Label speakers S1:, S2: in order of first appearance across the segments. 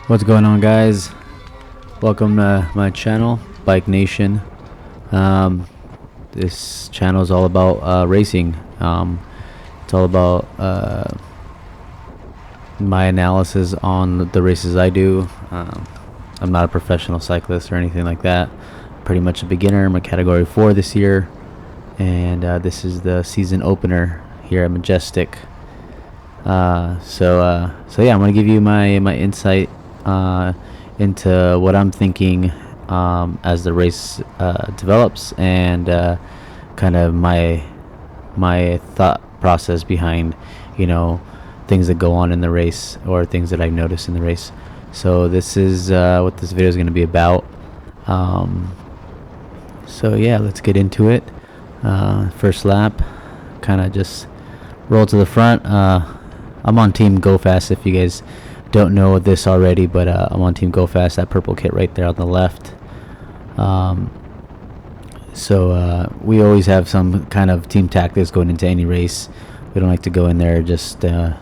S1: What's going on, guys? Welcome to my channel, Bike Nation. This channel is all about racing. It's all about my analysis on the races I do. I'm not a professional cyclist or anything like that. Pretty much a beginner. I'm a Category 4 this year, and this is the season opener here at Majestic. So yeah, I'm gonna give you my insight into what I'm thinking as the race develops, and kind of my thought process behind things that go on in the race, or things that I've noticed in the race. So this is what this video is going to be about. So yeah, let's get into it. First lap, kind of just roll to the front. I'm on Team Go Fast, if you guys don't know this already, but I'm on Team Go Fast, that purple kit right there on the left. So we always have some kind of team tactics going into any race. We don't like to go in there just solo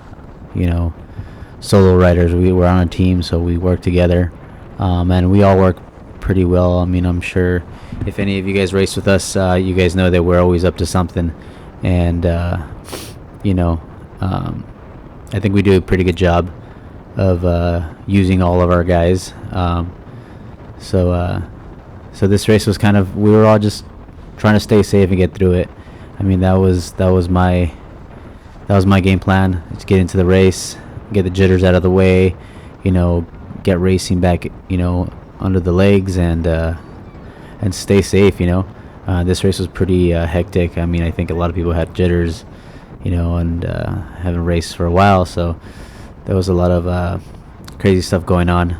S1: riders. We're on a team, so we work together, and we all work pretty well. I mean, I'm sure if any of you guys race with us, you guys know that we're always up to something, and I think we do a pretty good job of using all of our guys. So this race was kind of, we were all just trying to stay safe and get through it. I mean, that was my game plan. Let's get into the race, get the jitters out of the way, get racing back, under the legs, and stay safe. This race was pretty hectic. I mean, I think a lot of people had jitters, and haven't raced for a while, so there was a lot of crazy stuff going on.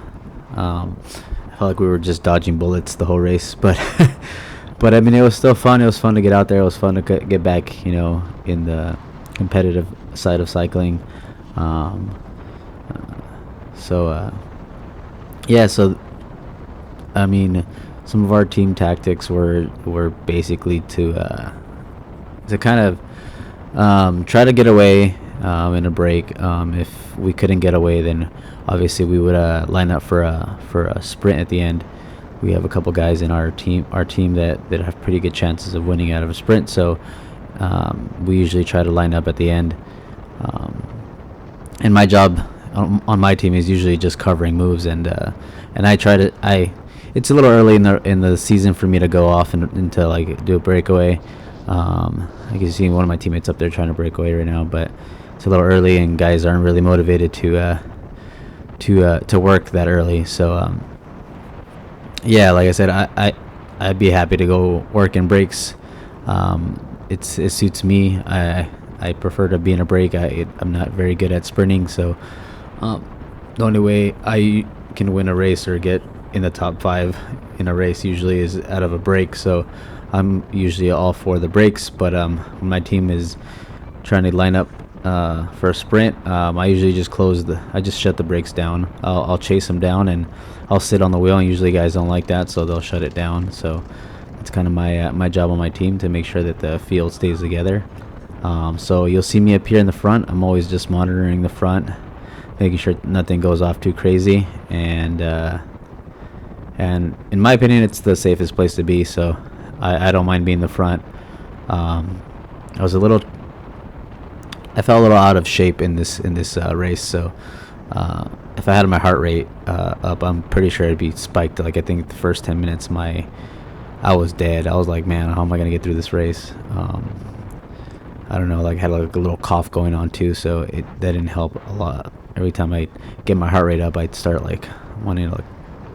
S1: I felt like we were just dodging bullets the whole race, but but I mean, it was still fun. It was fun to get out there. It was fun to get back, in the competitive side of cycling. Yeah, so I mean, some of our team tactics were basically to kind of try to get away in a break. If we couldn't get away, then obviously we would line up for a sprint at the end. We have a couple guys in our team that have pretty good chances of winning out of a sprint, so we usually try to line up at the end. And my job on my team is usually just covering moves, and I try to it's a little early in the season for me to go off and to like do a breakaway. I can see one of my teammates up there trying to break away right now, but it's a little early, and guys aren't really motivated to work that early. So yeah, like I said, I'd be happy to go work in breaks. It suits me. I prefer to be in a break. I'm not very good at sprinting, so the only way I can win a race or get in the top 5 in a race usually is out of a break. So I'm usually all for the breaks, but when my team is trying to line up for a sprint, I usually just shut the brakes down. I'll chase them down, and I'll sit on the wheel, and usually guys don't like that, so they'll shut it down. So it's kind of my job on my team to make sure that the field stays together. So you'll see me up here in the front. I'm always just monitoring the front, making sure nothing goes off too crazy, and in my opinion, it's the safest place to be. So I don't mind being the front. I felt a little out of shape in this race, so if I had my heart rate up, I'm pretty sure it'd be spiked. Like, I think the first 10 minutes I was dead. I was like, man, how am I gonna get through this race? I don't know, like, I had like a little cough going on too, so that didn't help a lot. Every time I get my heart rate up, I'd start like wanting to like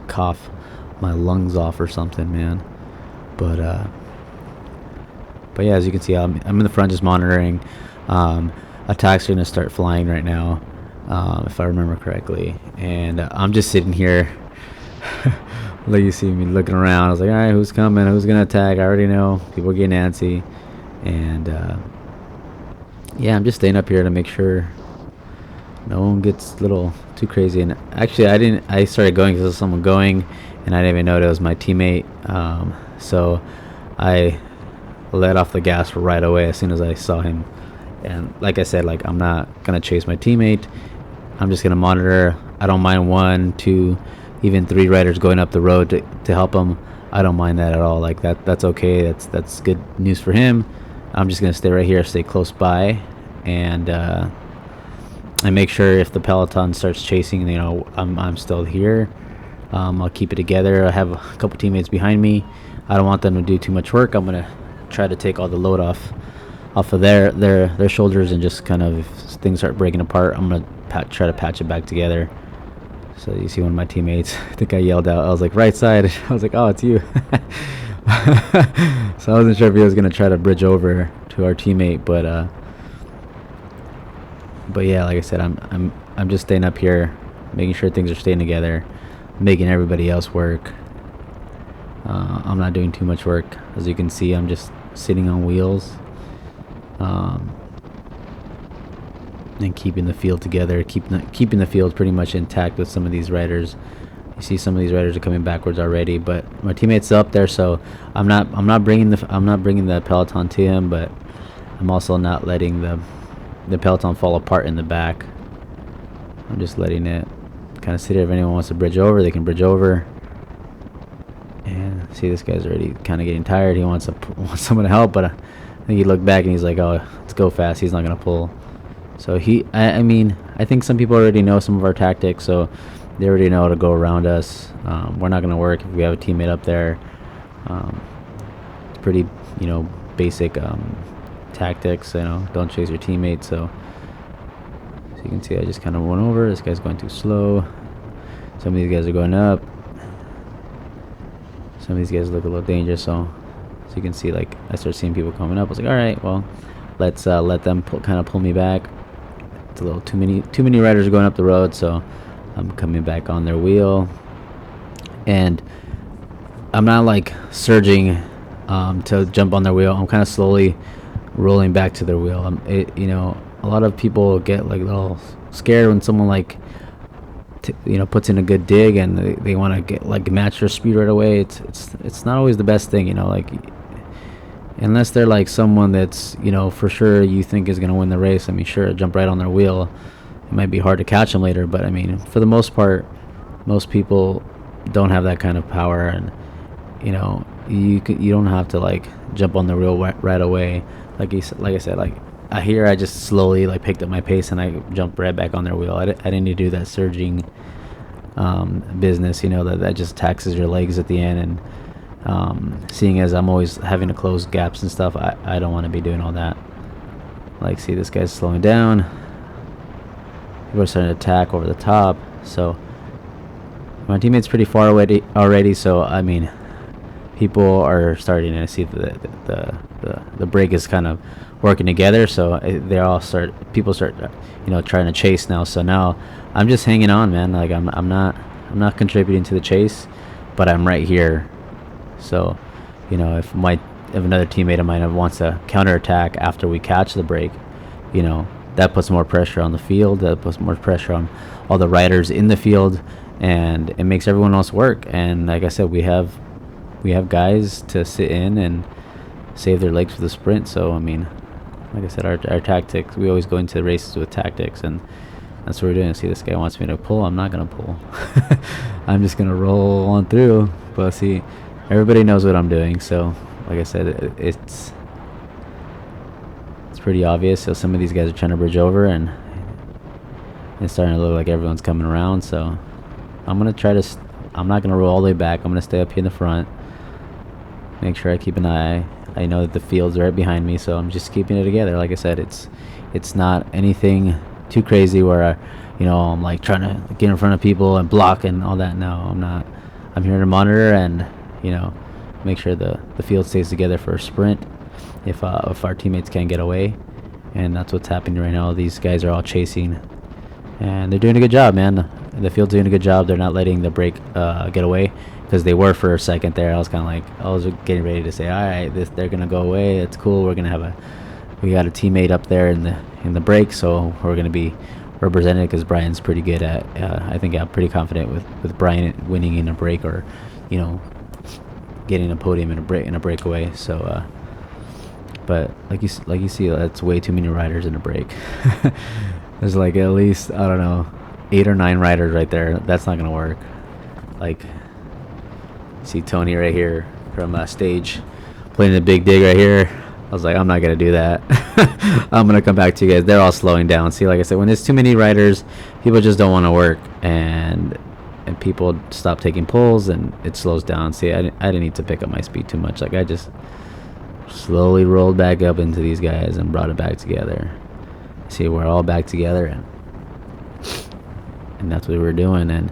S1: cough my lungs off or something, man. But yeah, as you can see, I'm in the front just monitoring. Attacks are gonna start flying right now, if I remember correctly, and I'm just sitting here. Like, you see me looking around. I was like, all right, who's coming? Who's gonna attack? I already know. People are getting antsy, and yeah, I'm just staying up here to make sure no one gets a little too crazy. And actually, I started going because there was someone going, and I didn't even know it was my teammate. So I let off the gas right away as soon as I saw him. And like I said, like, I'm not gonna chase my teammate. I'm just gonna monitor. I don't mind 1, 2, even 3 riders going up the road to help him. I don't mind that at all. Like that's okay. That's good news for him. I'm just gonna stay right here, stay close by, and make sure if the peloton starts chasing, I'm still here. I'll keep it together. I have a couple teammates behind me. I don't want them to do too much work. I'm gonna try to take all the load off of their shoulders, and just kind of, if things start breaking apart, I'm gonna try to patch it back together. So you see one of my teammates, I think I yelled out, I was like, right side. I was like, oh, it's you. So I wasn't sure if he was gonna try to bridge over to our teammate, but yeah, like I said, I'm just staying up here, making sure things are staying together, making everybody else work. I'm not doing too much work. As you can see, I'm just sitting on wheels, and keeping the field together, keeping the field pretty much intact with some of these riders. You see some of these riders are coming backwards already, but my teammate's up there, so I'm not bringing the peloton to him, but I'm also not letting the peloton fall apart in the back. I'm just letting it kind of sit here. If anyone wants to bridge over, they can bridge over. And see, this guy's already kind of getting tired. He wants someone to help, but I think he looked back and he's like, oh, let's go fast. He's not gonna pull. So I mean, I think some people already know some of our tactics, so they already know how to go around us. We're not gonna work if we have a teammate up there. It's pretty, basic tactics. Don't chase your teammate. So you can see, I just kind of went over. This guy's going too slow. Some of these guys are going up. Some of these guys look a little dangerous. So you can see, like, I start seeing people coming up. I was like, all right, well, let's let them kind of pull me back. It's a little too many riders are going up the road, so I'm coming back on their wheel, and I'm not like surging to jump on their wheel. I'm kind of slowly rolling back to their wheel. A lot of people get like a little scared when someone like puts in a good dig, and they want to get like match their speed right away. It's not always the best thing, like, unless they're like someone that's for sure you think is going to win the race. I mean, sure, jump right on their wheel. It might be hard to catch them later, but I mean, for the most part, most people don't have that kind of power, and you don't have to like jump on the wheel right away. Like I said, like I just slowly like picked up my pace and I jumped right back on their wheel. I didn't need to do that surging business, that just taxes your legs at the end. And seeing as I'm always having to close gaps and stuff, I don't want to be doing all that. Like, see, this guy's slowing down. People are starting to attack over the top. So my teammate's pretty far away already. So I mean, people are starting to see the brake is kind of working together. So people start trying to chase now. So now I'm just hanging on, man. Like I'm not contributing to the chase, but I'm right here. So if another teammate of mine wants to counterattack after we catch the brake, that puts more pressure on the field. That puts more pressure on all the riders in the field, and it makes everyone else work. And like I said, we have guys to sit in and save their legs for the sprint. So I mean, like I said, our tactics, we always go into races with tactics, and that's what we're doing. See, this guy wants me to pull. I'm not gonna pull. I'm just gonna roll on through. But see, everybody knows what I'm doing. So like I said, it's pretty obvious. So some of these guys are trying to bridge over, and it's starting to look like everyone's coming around. So I'm gonna I'm not gonna roll all the way back. I'm gonna stay up here in the front, make sure I keep an eye. I know that the field's right behind me, so I'm just keeping it together. Like I said, it's not anything too crazy where I'm like trying to get in front of people and block and all that. No, I'm not. I'm here to monitor and make sure the field stays together for a sprint if our teammates can't get away. And that's what's happening right now. These guys are all chasing, and they're doing a good job, man. The field's doing a good job. They're not letting the brake get away, because they were for a second there. I was getting ready to say, all right, they're gonna go away. It's cool. We got a teammate up there in the brake, so we're gonna be represented, because Brian's pretty good at. I think I'm pretty confident with Brian winning in a brake, or getting a podium in a breakaway. So, but like you see, that's way too many riders in a brake. There's like at least, I don't know, 8 or 9 riders right there. That's not gonna work. Like, see Tony right here from stage playing the big dig right here. I was like, I'm not gonna do that. I'm gonna come back to you guys. They're all slowing down. See, like I said, when there's too many riders, people just don't want to work, and people stop taking pulls, and it slows down. See, I didn't need to pick up my speed too much. Like, I just slowly rolled back up into these guys and brought it back together. See, we're all back together, and that's what we're doing. And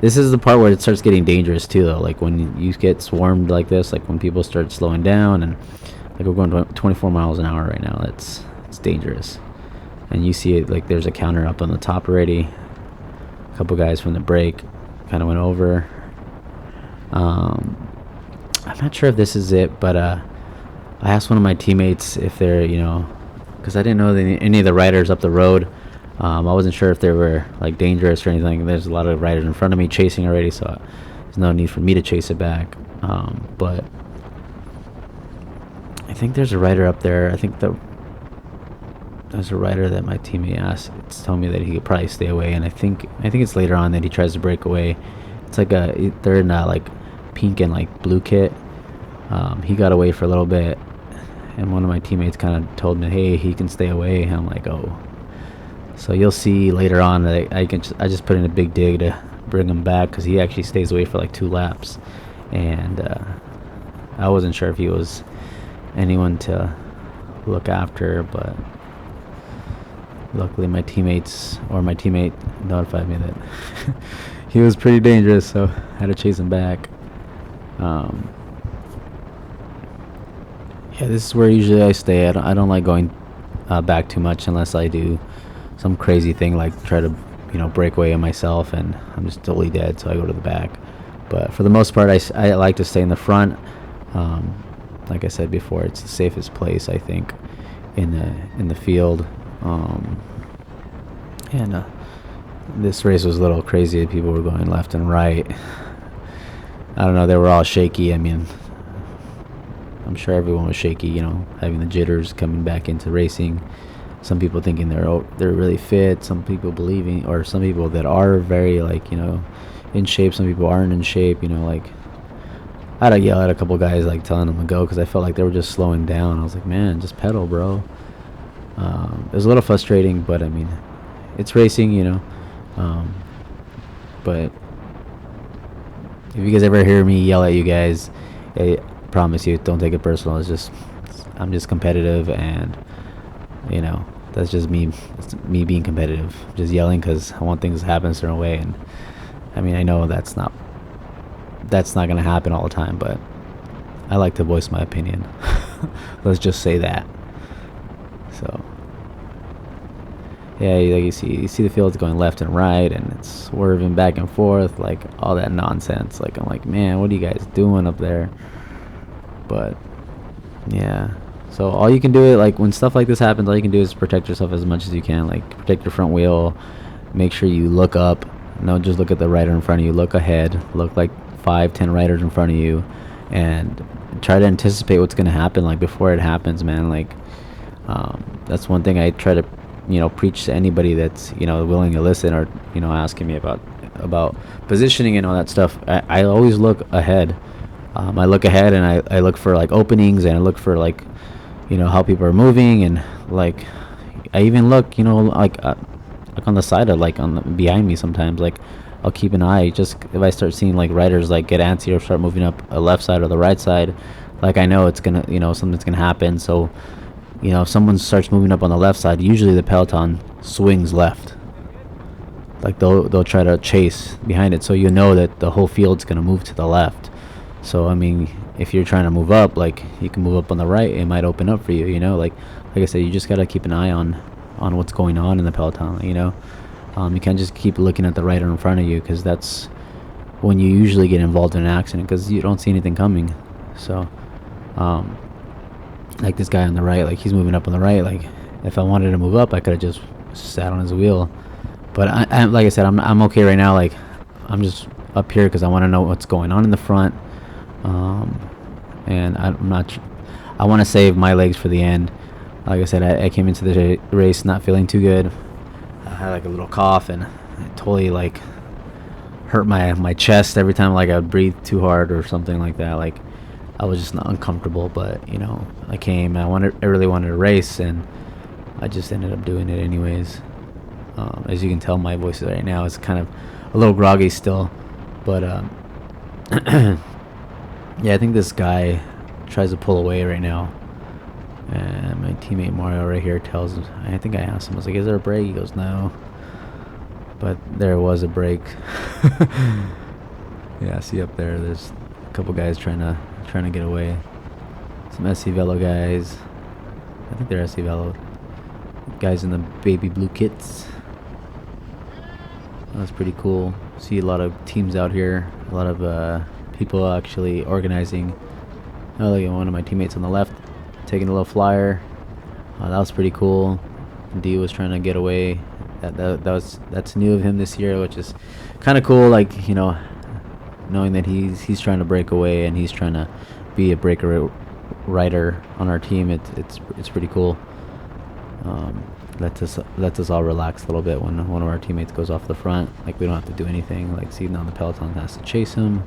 S1: this is the part where it starts getting dangerous too, though. Like, when you get swarmed like this, like when people start slowing down, and like we're going 24 miles an hour right now. It's dangerous. And you see it, like there's a counter up on the top already. A couple guys from the break kind of went over. I'm not sure if this is it, but I asked one of my teammates if they're, because I didn't know any of the riders up the road. I wasn't sure if they were like dangerous or anything. There's a lot of riders in front of me chasing already, so there's no need for me to chase it back. But I think there's a rider up there. I think there's a rider that my teammate asked. It's telling me that he could probably stay away, and I think it's later on that he tries to break away. It's like they're in like pink and like blue kit. He got away for a little bit, and one of my teammates kind of told me, hey, he can stay away. And I'm like, oh. So you'll see later on that I just put in a big dig to bring him back, because he actually stays away for like 2 laps, and I wasn't sure if he was anyone to look after, but luckily my teammaite notified me that he was pretty dangerous, so I had to chase him back. Yeah, this is where usually I stay. I don't like going back too much unless I do some crazy thing like try to break away on myself and I'm just totally dead, so I go to the back. But for the most part, I like to stay in the front. Like I said before, it's the safest place, I think, in the field. And this race was a little crazy. People were going left and right. I don't know, they were all shaky. I mean, I'm sure everyone was shaky, having the jitters coming back into racing. Some people thinking they're really fit. Some people believing, or some people that are very in shape. Some people aren't in shape. I had to yell at a couple guys, like telling them to go, because I felt like they were just slowing down. I was like, man, just pedal, bro. It was a little frustrating, but I mean, it's racing, but if you guys ever hear me yell at you guys, I promise you, don't take it personal. I'm just competitive, and that's just me. It's me being competitive, just yelling because I want things to happen a certain way. And I mean, I know that's not gonna happen all the time, but I like to voice my opinion. Let's just say that. So yeah, you see the field's going left and right, and it's swerving back and forth, like all that nonsense. Like, I'm like, man, what are you guys doing up there? But yeah, so all you can do, like when stuff like this happens, all you can do is protect yourself as much as you can. Like, protect your front wheel, make sure you look up, don't just look at the rider in front of you, look ahead, look like 5-10 riders in front of you, and try to anticipate what's going to happen, like before it happens, man. Like, that's one thing I try to preach to anybody that's willing to listen, or asking me about positioning and all that stuff. I always look ahead. I look ahead, and I look for like openings, and I look for like how people are moving, and like I even look like on the side of behind me. Sometimes like I'll keep an eye, just if I start seeing like riders like get antsy or start moving up a left side or the right side, like I know it's gonna something's gonna happen. So if someone starts moving up on the left side, usually the peloton swings left. Like they'll try to chase behind it, so that the whole field's gonna move to the left. So I mean, if you're trying to move up, like you can move up on the right, it might open up for you. Like I said, you just gotta keep an eye on what's going on in the peloton. You can't just keep looking at the rider in front of you, because that's when you usually get involved in an accident, because you don't see anything coming. So like this guy on the right, like he's moving up on the right. Like if I wanted to move up, I could have just sat on his wheel. But I like I said, I'm okay right now. Like I'm just up here because I want to know what's going on in the front. And I want to save my legs for the end. Like I said, I came into the race not feeling too good. I had like a little cough, and it totally like hurt my chest every time like I would breathe too hard or something like that. Like I was just not uncomfortable, but you know, I really wanted to race, and I just ended up doing it anyways. As you can tell, my voice right now is kind of a little groggy still, but yeah, I think this guy tries to pull away right now, and my teammate Mario right here tells him. I think I asked him, I was like, "Is there a break?" He goes, "No," but there was a break. Yeah, see up there, there's a couple guys trying to get away. Some SC Velo guys. I think they're SC Velo guys in the baby blue kits. That's pretty cool. See a lot of teams out here. A lot of people actually organizing. Oh, look at one of my teammates on the left taking a little flyer. That was pretty cool. D was trying to get away. That's new of him this year, which is kind of cool. Like, you know, knowing that he's trying to break away and he's trying to be a breaker rider on our team. It's pretty cool. Lets us all relax a little bit when one of our teammates goes off the front. Like, we don't have to do anything. Like, see, now the peloton has to chase him.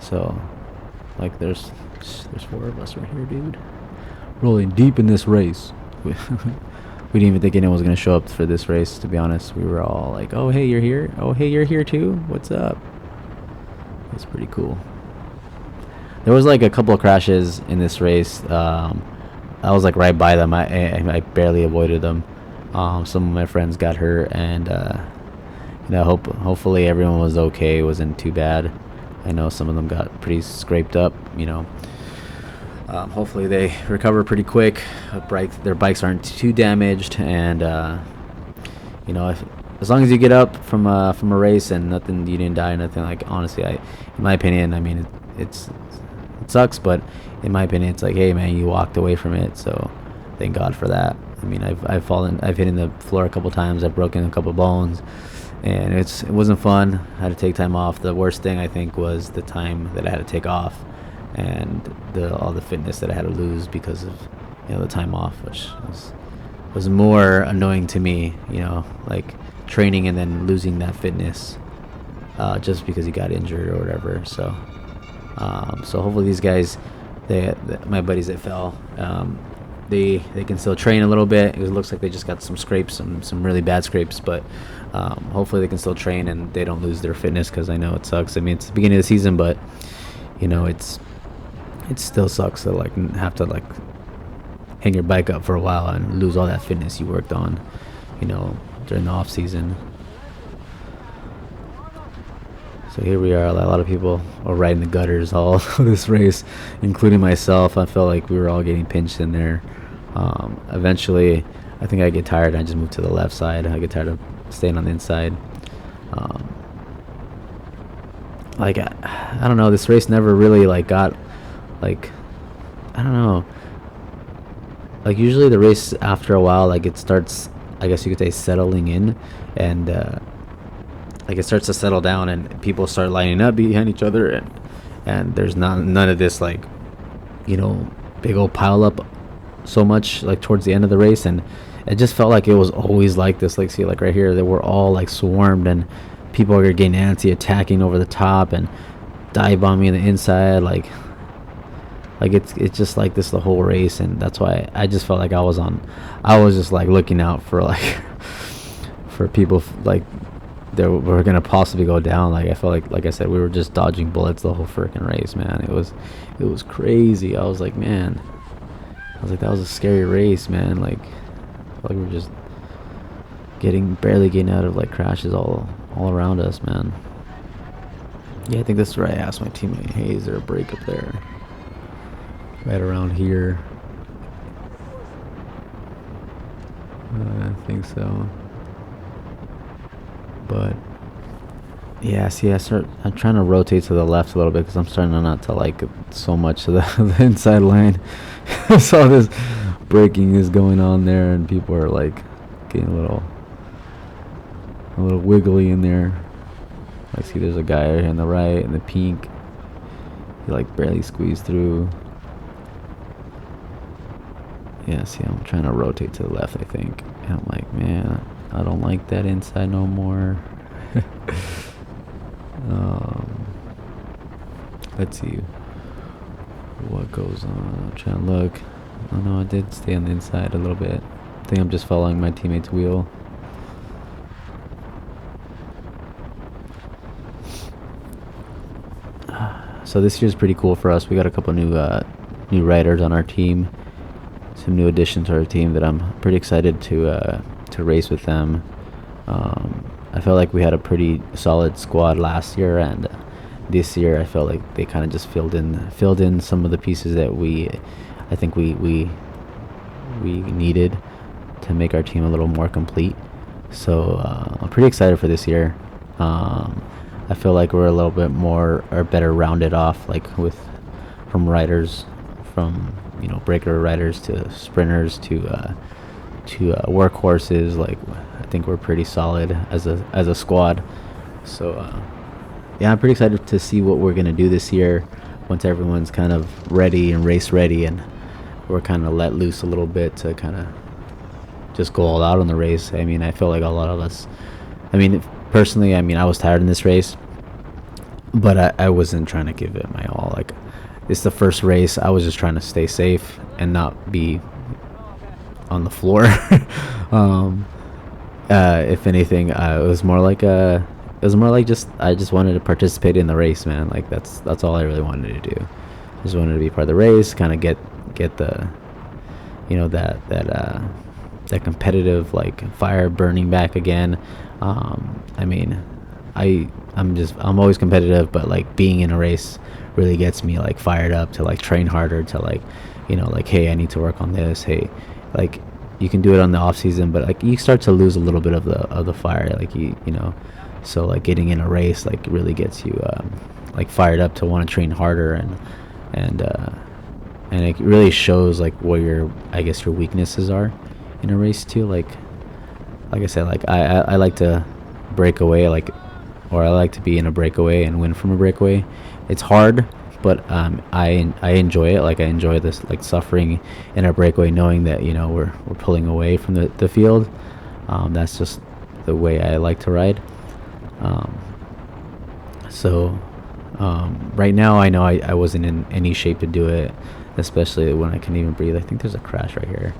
S1: So, like, there's 4 of us right here, dude. Rolling deep in this race. We didn't even think anyone was gonna show up for this race. To be honest, we were all like, "Oh, hey, you're here. Oh, hey, you're here too. What's up?" It's pretty cool. There was like a couple of crashes in this race. I was like right by them. I barely avoided them. Some of my friends got hurt, and you know, hopefully everyone was okay. It wasn't too bad. I know some of them got pretty scraped up. You know, hopefully they recover pretty quick. Their bikes aren't too damaged, and you know, as long as you get up from a race and nothing, you didn't die or nothing. Like, honestly, in my opinion, I mean, it sucks, but in my opinion, it's like, hey man, you walked away from it, so thank God for that. I mean, I've hit in the floor a couple times, I've broken a couple bones, and it wasn't fun. I had to take time off. The worst thing I think was the time that I had to take off, and all the fitness that I had to lose because of, you know, the time off, which was more annoying to me. You know, like training and then losing that fitness just because you got injured or whatever. So hopefully these guys, my buddies that fell, they can still train a little bit. It looks like they just got some scrapes, some really bad scrapes, but hopefully they can still train and they don't lose their fitness, because I know it sucks. I mean, it's the beginning of the season, but you know, it still sucks to like have to like hang your bike up for a while and lose all that fitness you worked on, you know, during the off season. So here we are. A lot of people are riding the gutters all this race, including myself. I felt like we were all getting pinched in there. Eventually, I think I get tired and I just move to the left side. I get tired of staying on the inside. Like, I don't know. This race never really like got like, I don't know. Like, usually the race after a while, like, it starts, I guess you could say, settling in, and like it starts to settle down and people start lining up behind each other, and there's none of this, like, you know, big old pile up so much like towards the end of the race. And it just felt like it was always like this. Like, see, like right here, they were all like swarmed and people are getting antsy, attacking over the top and dive bombing on the inside. Like it's just like this the whole race, and that's why I just felt like I was just like looking out for like for people like that were gonna possibly go down. Like, I felt like I said, we were just dodging bullets the whole freaking race, man. It was crazy. I was like, that was a scary race, man. Like we were just barely getting out of like crashes all around us, man. Yeah, I think this is where I asked my teammate, hey, is there a break up there? Right around here. I think so. But yeah, see, I'm trying to rotate to the left a little bit because I'm starting not to like so much of the inside lane. I saw this braking is going on there, and people are like getting a little wiggly in there. I see there's a guy here on the right in the pink. He like barely squeezed through. Yeah, see, I'm trying to rotate to the left, I think. And I'm like, man, I don't like that inside no more. um, let's see what goes on. I'm trying to look. Oh no, I did stay on the inside a little bit. I think I'm just following my teammate's wheel. So this year's pretty cool for us. We got a couple new riders on our team, some new additions to our team that I'm pretty excited to race with them. I felt like we had a pretty solid squad last year, and this year I felt like they kind of just filled in some of the pieces that I think we needed to make our team a little more complete. So I'm pretty excited for this year. I feel like we're a little bit more or better rounded off, like from riders, from breaker riders to sprinters to workhorses. Like I think we're pretty solid as a squad. So yeah, I'm pretty excited to see what we're gonna do this year once everyone's kind of ready and race ready, and we're kind of let loose a little bit to kind of just go all out on the race. I mean, I feel like a lot of us. I mean, personally, I mean, I was tired in this race, but I wasn't trying to give it my all. Like, it's the first race. I was just trying to stay safe and not be on the floor. If anything, it was more like just I just wanted to participate in the race, man. Like that's all I really wanted to do. I just wanted to be part of the race, kind of get the that competitive like fire burning back again. I mean, I'm always competitive, but like being in a race really gets me like fired up to like train harder, to like like, hey, I need to work on this. Hey, like you can do it on the off season, but like you start to lose a little bit of the fire, like so like getting in a race like really gets you like fired up to want to train harder, and it really shows like where your weaknesses are in a race too. Like I said, like I like to break away, or I like to be in a breakaway and win from a breakaway. It's hard, but I enjoy it. Like I enjoy this like suffering in a breakaway, knowing that we're pulling away from the field. That's just the way I like to ride. So right now I know I wasn't in any shape to do it, especially when I couldn't even breathe. I think there's a crash right here.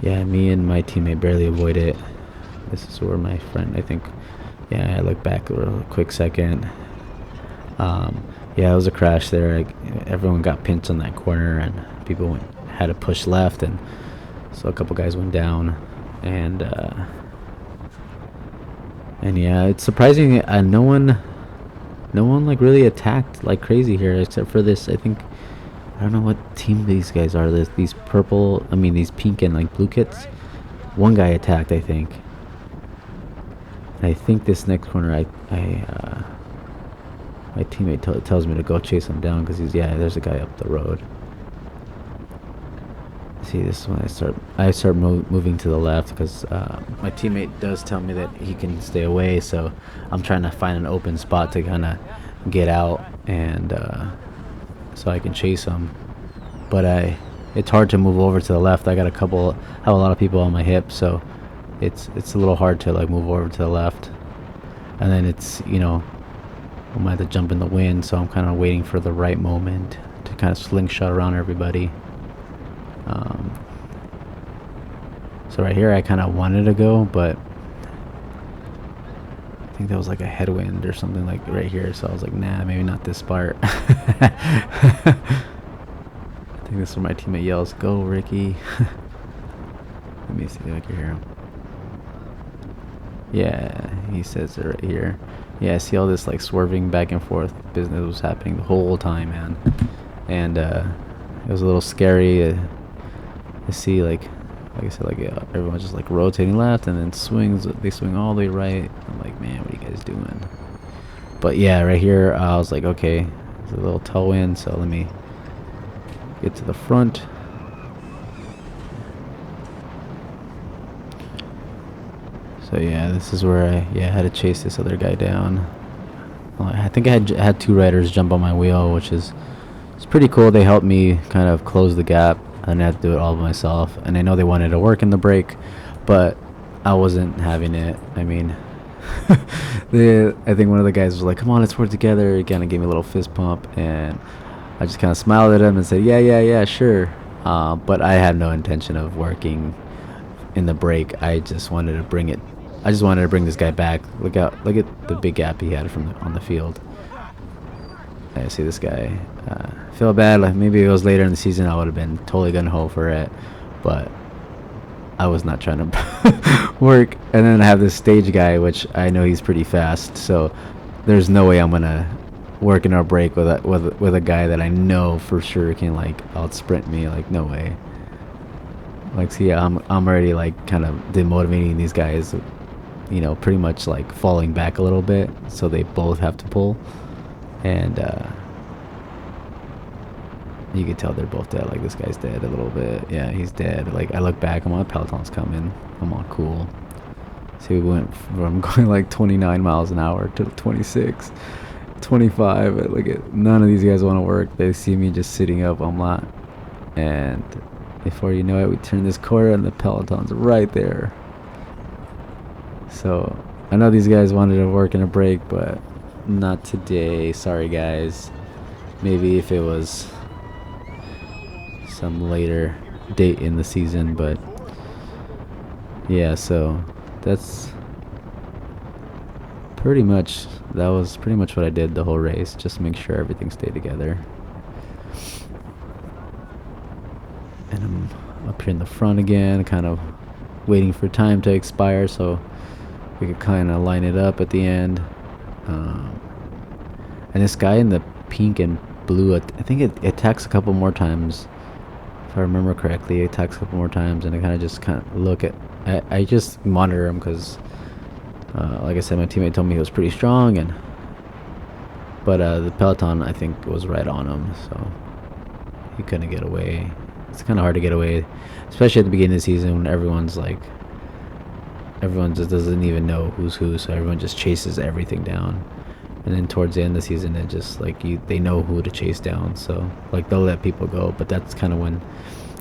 S1: Yeah, me and my teammate barely avoid it. This is where my friend, I think, yeah, I look back a real quick second. Yeah, it was a crash there. Everyone got pinched on that corner, and people had to push left, and so a couple guys went down, and yeah, it's surprising. No one like really attacked like crazy here, except for this. I think, I don't know what team these guys are. These pink and like blue kits. One guy attacked, I think. I think this next corner, my teammate tells me to go chase him down, because there's a guy up the road. See, this is when I start moving to the left, because my teammate does tell me that he can stay away, so I'm trying to find an open spot to kind of get out, and so I can chase him. But it's hard to move over to the left. I have a lot of people on my hip, so it's a little hard to like move over to the left. And then it's I might have to jump in the wind, so I'm kind of waiting for the right moment to kind of slingshot around everybody. So right here I kind of wanted to go, but I think there was like a headwind or something like right here, so I was like, nah, maybe not this part. I think this is where my teammate yells, "Go, Ricky!" Let me see if I can hear him. Yeah, he says it right here. Yeah, I see all this like swerving back and forth business was happening the whole time, man. And it was a little scary to see, like I said, like everyone's just like rotating left and then they swing all the way right. I'm like, man, what are you guys doing? But yeah, right here I was like, okay, there's a little toe in, so let me get to the front. So yeah, this is where I had to chase this other guy down. I think I had two riders jump on my wheel, which is pretty cool. They helped me kind of close the gap. I didn't have to do it all by myself. And I know they wanted to work in the break, but I wasn't having it. I mean, I think one of the guys was like, "Come on, let's work together." He kind of gave me a little fist pump, and I just kind of smiled at him and said, "Yeah, yeah, yeah, sure." But I had no intention of working in the break. I just wanted to bring it. I just wanted to bring this guy back. Look out! Look at the big gap he had from on the field. I see this guy. Feel bad. Like maybe if it was later in the season, I would have been totally gung ho for it, but I was not trying to work. And then I have this stage guy, which I know he's pretty fast. So there's no way I'm gonna work in our break with a guy that I know for sure can like out sprint me. Like no way. Like see, I'm already like kind of demotivating these guys. You know, pretty much like falling back a little bit, so they both have to pull. And you can tell they're both dead. Like this guy's dead a little bit. Yeah, he's dead. Like I look back, I'm on peloton's coming. I'm on cool. See, we went from going like 29 miles an hour to 26, 25. Look at none of these guys want to work. They see me just sitting up. I'm not. And before you know it, we turn this corner and the peloton's right there. So I know these guys wanted to work in a break, but not today. Sorry, guys. Maybe if it was some later date in the season, but yeah, so that's that was pretty much what I did the whole race. Just make sure everything stayed together. And I'm up here in the front again, kind of waiting for time to expire so we could kind of line it up at the end. And this guy in the pink and blue, I think it attacks a couple more times. If I remember correctly, it attacks a couple more times, and I kind of look at... I just monitor him because, like I said, my teammate told me he was pretty strong, but the peloton, I think, was right on him, so he couldn't get away. It's kind of hard to get away, especially at the beginning of the season when everyone just doesn't even know who's who, so everyone just chases everything down. And then towards the end of the season, it just like they know who to chase down, so like they'll let people go. But that's kind of when,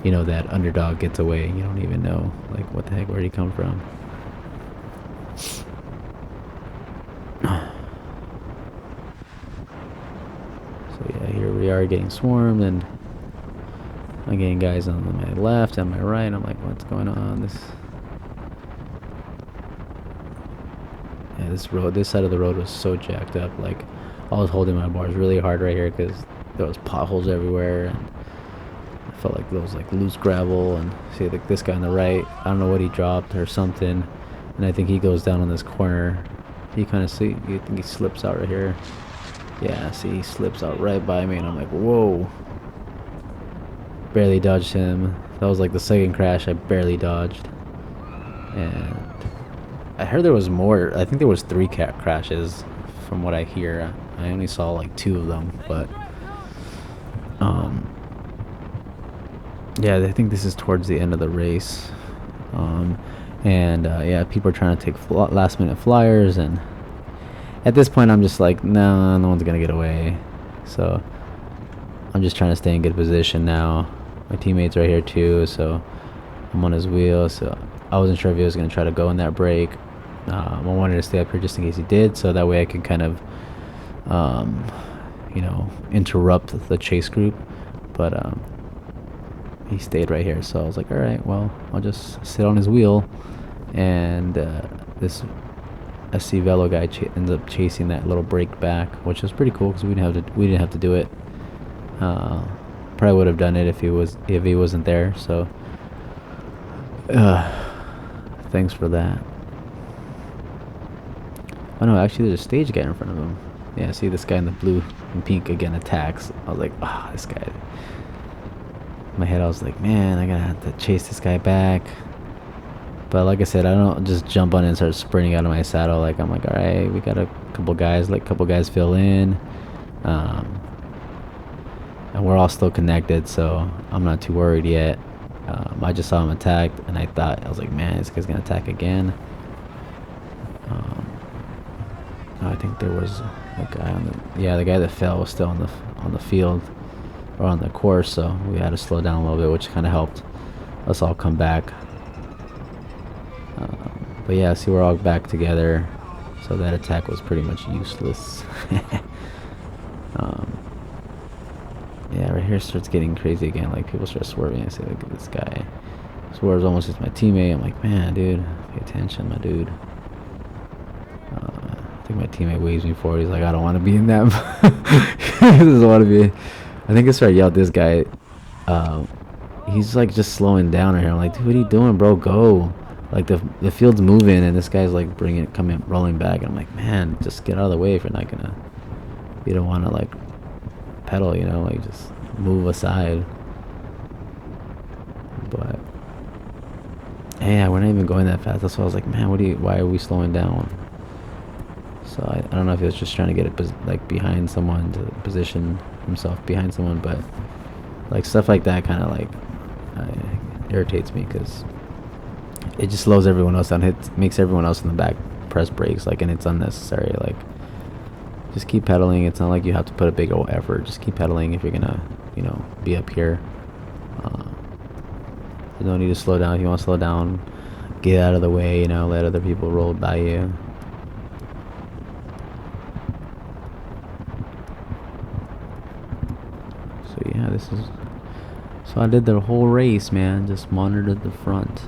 S1: you know, that underdog gets away. You don't even know like what the heck, where'd he come from? So yeah, here we are getting swarmed, and I'm getting guys on my left and my right. I'm like, what's going on? Yeah, this side of the road was so jacked up. Like, I was holding my bars really hard right here because there was potholes everywhere, and I felt like there was like loose gravel. And see, like this guy on the right, I don't know what he dropped or something, and I think he goes down on this corner. You think he slips out right here. Yeah, see, he slips out right by me, and I'm like, whoa. Barely dodged him. That was like the second crash I barely dodged. And I heard there was more. I think there was 3 cat crashes from what I hear. I only saw like 2 of them, but yeah, I think this is towards the end of the race. Yeah, people are trying to take last minute flyers, and at this point I'm just like, no one's gonna get away. So I'm just trying to stay in good position now. My teammate's right here too, so I'm on his wheel. So I wasn't sure if he was gonna try to go in that break. I wanted to stay up here just in case he did, so that way I could kind of you know, interrupt the chase group. But he stayed right here, so I was like, all right, well, I'll just sit on his wheel. And this SC Velo guy ends up chasing that little break back, which was pretty cool because we didn't have to do it. Probably would have done it if he wasn't there. So thanks for that. Oh no, actually there's a stage guy in front of him. Yeah, see this guy in the blue and pink again attacks. I was like, this guy. In my head I was like, man, I gotta have to chase this guy back. But like I said, I don't just jump on it and start sprinting out of my saddle. Like, I'm like, all right, we got a couple guys, let a couple guys fill in. And we're all still connected, so I'm not too worried yet. I just saw him attacked, and I was like, man, this guy's gonna attack again. I think there was a guy the guy that fell was still on the field or on the course, so we had to slow down a little bit, which kind of helped us all come back. But yeah, see, we're all back together. So that attack was pretty much useless. um, yeah, right here starts getting crazy again. Like, people start swerving. I say, look at this guy. Swerves almost hits my teammate. I'm like, man, dude, pay attention, my dude. I think my teammate waves me forward. He's like, I don't want to be in that. He doesn't want to be. I think I started yelling at this guy. He's like just slowing down right here. I'm like, dude, what are you doing, bro? Go. Like, the field's moving, and this guy's like rolling back. And I'm like, man, just get out of the way if you're not gonna. You don't want to like pedal, you know, like just move aside. But yeah, we're not even going that fast. That's why I was like, man, why are we slowing down? So I don't know if he was just trying to get it like behind someone to position himself behind someone, but like stuff like that kind of like irritates me because it just slows everyone else down. It makes everyone else in the back press brakes, like, and it's unnecessary. Like, just keep pedaling. It's not like you have to put a big old effort. Just keep pedaling if you're gonna, you know, be up here. You don't need to slow down. If you want to slow down, get out of the way. You know, let other people roll by you. So yeah, so I did the whole race, man. Just monitored the front.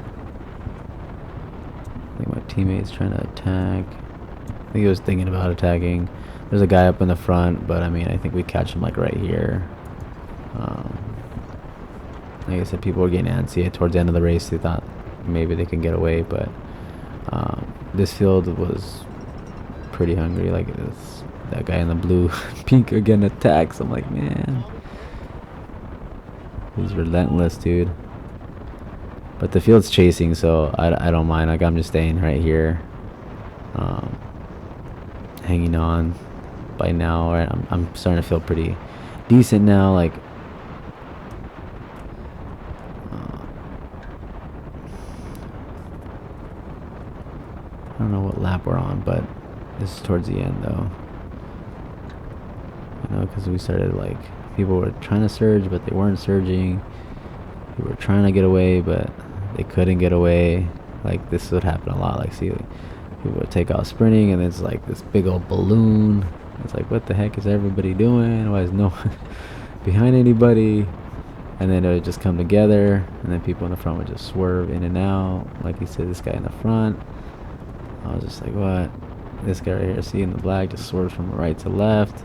S1: I think my teammate's trying to attack. I think he was thinking about attacking. There's a guy up in the front, but I mean, I think we catch him like right here. Like I said, people were getting antsy towards the end of the race. They thought maybe they can get away, but this field was pretty hungry. Like, that guy in the blue pink again attacks. I'm like, man, he's relentless, dude. But the field's chasing, so I don't mind. Like, I'm just staying right here, hanging on. By now, I'm starting to feel pretty decent now. Like, I don't know what lap we're on, but this is towards the end, though. You know, because we started, like, people were trying to surge, but they weren't surging. We were trying to get away, but they couldn't get away. Like, this would happen a lot. Like, see, people would take off sprinting, and it's like this big old balloon. It's like, what the heck is everybody doing? Why is no one behind anybody? And then it would just come together, and then people in the front would just swerve in and out. Like you said, this guy in the front. I was just like, what? This guy right here, see, in the black, just swerves from right to left.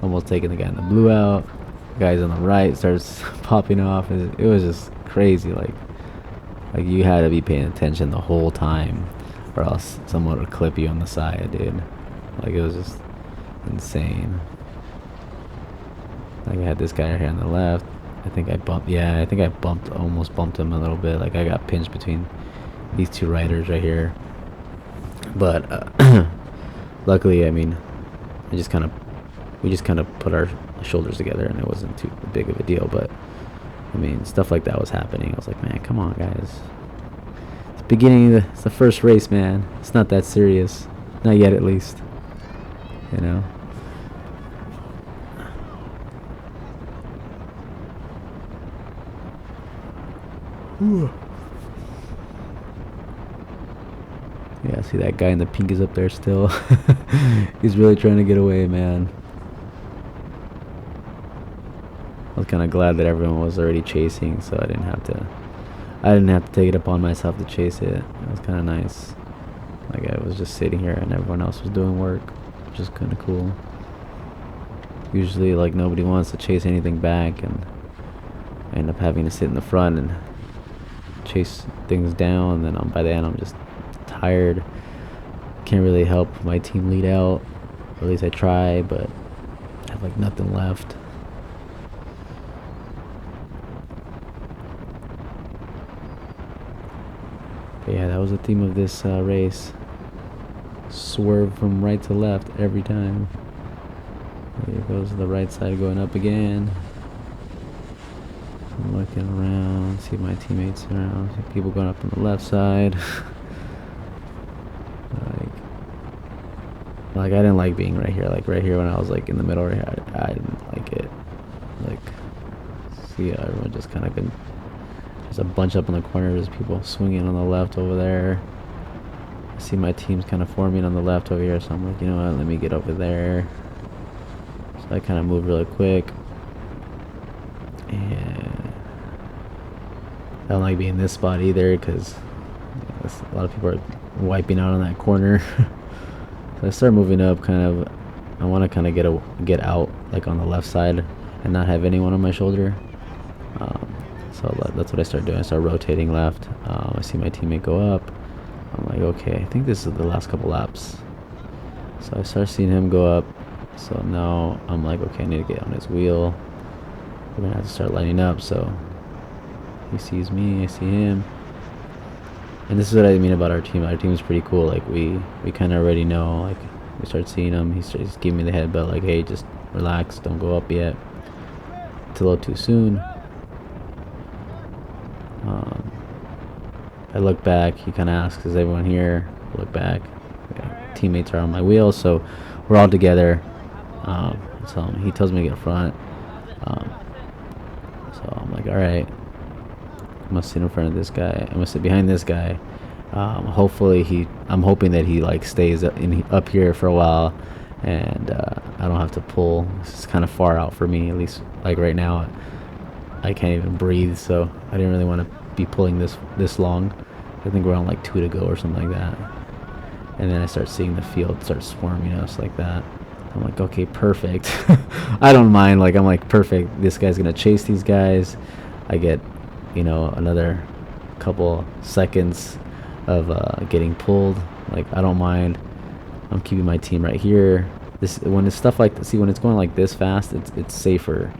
S1: Almost taking the guy in the blue out. The guys on the right starts popping off. It was just crazy. Like you had to be paying attention the whole time, or else someone would clip you on the side, dude. Like, it was just insane. Like, I had this guy right here on the left. I think I almost bumped him a little bit. Like, I got pinched between these two riders right here. But luckily, I mean, we just kind of put our shoulders together, and it wasn't too big of a deal. But I mean, stuff like that was happening. I was like, man, come on, guys. It's the first race, man. It's not that serious, not yet, at least. You know. Yeah, see, that guy in the pink is up there still. He's really trying to get away, man. I was kind of glad that everyone was already chasing, so I didn't have to take it upon myself to chase it. It was kind of nice. Like, I was just sitting here and everyone else was doing work, which is kind of cool. Usually, like, nobody wants to chase anything back, and I end up having to sit in the front and chase things down. And then by the end, I'm just tired. Can't really help my team lead out. At least I try, but I have like nothing left. But yeah, that was the theme of this race. Swerve from right to left every time. There goes the right side going up again. I'm looking around, see my teammates around, see people going up on the left side. Like, I didn't like being right here. Like, right here when I was like in the middle right here, I didn't like it. Like, see, everyone just kind of been, there's a bunch up in the corner. There's people swinging on the left over there. see my team's kind of forming on the left over here, so I'm like, you know what, let me get over there. So I kind of move really quick. And I don't like being in this spot either, because a lot of people are wiping out on that corner. So I start moving up, kind of. I want to kind of get out like on the left side and not have anyone on my shoulder. So that's what I start doing. I start rotating left. I see my teammate go up. I'm like, okay, I think this is the last couple laps. So I start seeing him go up. So now I'm like, okay, I need to get on his wheel. We're gonna have to start lining up. So he sees me, I see him. And this is what I mean about our team. Our team is pretty cool. Like we kind of already know. Like we start seeing him. He's giving me the headbutt. Like, hey, just relax. Don't go up yet. It's a little too soon. I look back. He kind of asks, "Is everyone here?" I look back. Teammates are on my wheel, so we're all together. So he tells me to get front. So I'm like, all right. I must sit in front of this guy. I must sit behind this guy. Hopefully I'm hoping that he like stays up here for a while, and I don't have to pull. This is kind of far out for me, at least like right now. I can't even breathe, so I didn't really want to be pulling this long. I think we're on like 2 to go or something like that. And then I start seeing the field start swarming us like that. I'm like, okay, perfect. I don't mind. Like, I'm like, perfect. This guy's gonna chase these guys. I get, another couple seconds of getting pulled. Like, I don't mind. I'm keeping my team right here. When it's stuff like this, when it's going like this fast, it's safer,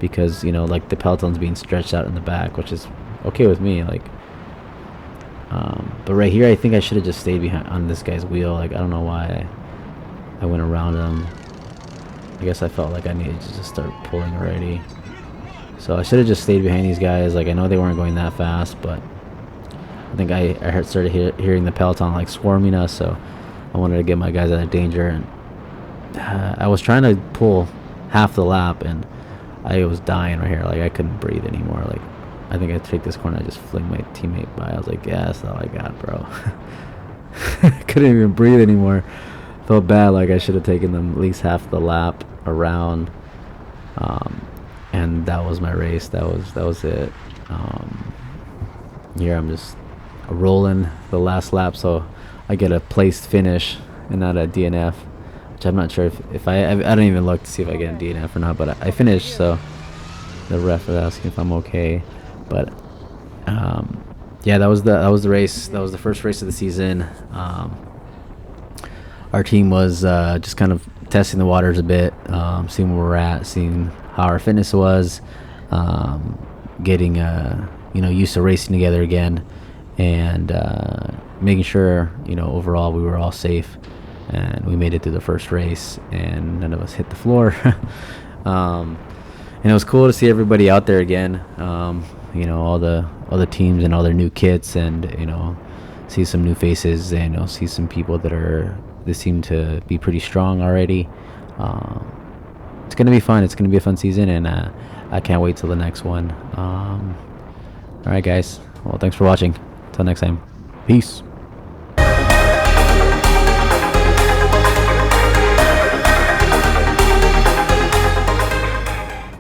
S1: because like the peloton's being stretched out in the back, which is okay with me. Like, but right here, I think I should have just stayed behind on this guy's wheel. Like, I don't know why I went around him. I guess I felt like I needed to just start pulling already. So I should have just stayed behind these guys. Like, I know they weren't going that fast, but I think I started hearing the peloton like swarming us. So I wanted to get my guys out of danger, and I was trying to pull half the lap, and I was dying right here. Like, I couldn't breathe anymore. Like, I think I take this corner, I just fling my teammate by. I was like, yeah, that's all I got, bro. Couldn't even breathe anymore. Felt bad. Like, I should have taken them at least half the lap around. And that was my race. That was it. Here I'm just rolling the last lap, so I get a placed finish and not a DNF, which I'm not sure if I don't even look to see if I get a DNF or not, but I finished. So the ref was asking if I'm okay. But yeah, that was the race. That was the first race of the season. Our team was just kind of testing the waters a bit, seeing where we're at, seeing how our fitness was, getting used to racing together again, and making sure overall we were all safe, and we made it through the first race, and none of us hit the floor. And it was cool to see everybody out there again. All the teams and all their new kits, and see some new faces, and see some people that seem to be pretty strong already. It's gonna be fun. It's gonna be a fun season, and I can't wait till the next one. All right, guys. Well, thanks for watching. Till next time. Peace.